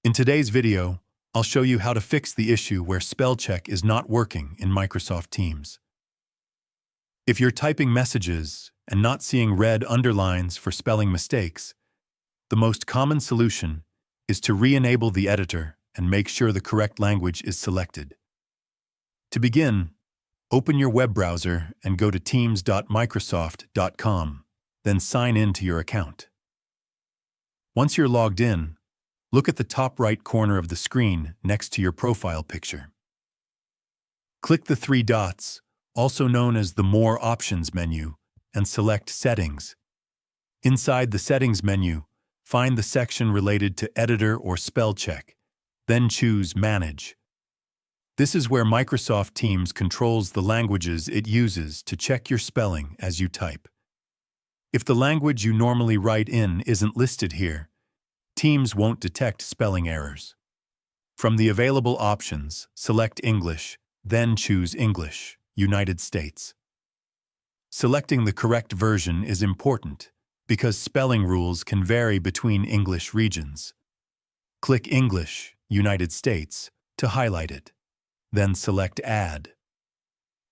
In today's video, I'll show you how to fix the issue where spell check is not working in Microsoft Teams. If you're typing messages and not seeing red underlines for spelling mistakes, the most common solution is to re-enable the editor and make sure the correct language is selected. To begin, open your web browser and go to teams.microsoft.com, then sign in to your account. Once you're logged in, look at the top right corner of the screen next to your profile picture. Click the three dots, also known as the More Options menu, and select Settings. Inside the Settings menu, find the section related to Editor or Spell Check, then choose Manage. This is where Microsoft Teams controls the languages it uses to check your spelling as you type. If the language you normally write in isn't listed here, Teams won't detect spelling errors. From the available options, select English, then choose English, United States. Selecting the correct version is important because spelling rules can vary between English regions. Click English, United States to highlight it, then select Add.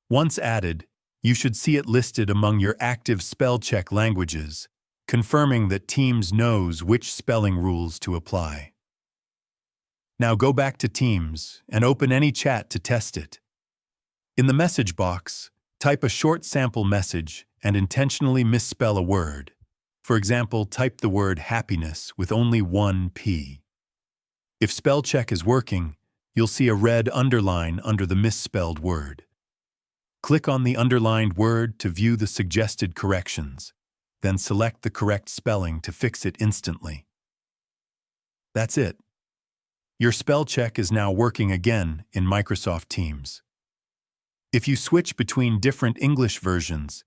Once added, you should see it listed among your active spell check languages, confirming that Teams knows which spelling rules to apply. Now go back to Teams and open any chat to test it. In the message box, type a short sample message and intentionally misspell a word. For example, type the word happiness with only one P. If spell check is working, you'll see a red underline under the misspelled word. Click on the underlined word to view the suggested corrections, then select the correct spelling to fix it instantly. That's it. Your spell check is now working again in Microsoft Teams. If you switch between different English versions,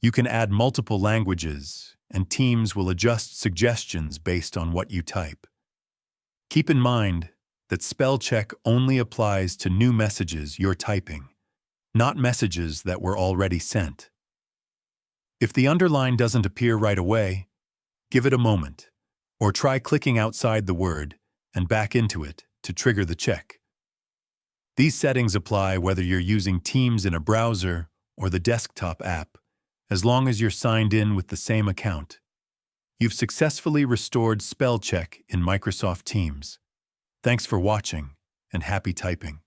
you can add multiple languages, and Teams will adjust suggestions based on what you type. Keep in mind that spell check only applies to new messages you're typing, not messages that were already sent. If the underline doesn't appear right away, give it a moment, or try clicking outside the word and back into it to trigger the check. These settings apply whether you're using Teams in a browser or the desktop app, as long as you're signed in with the same account. You've successfully restored spell check in Microsoft Teams. Thanks for watching, and happy typing.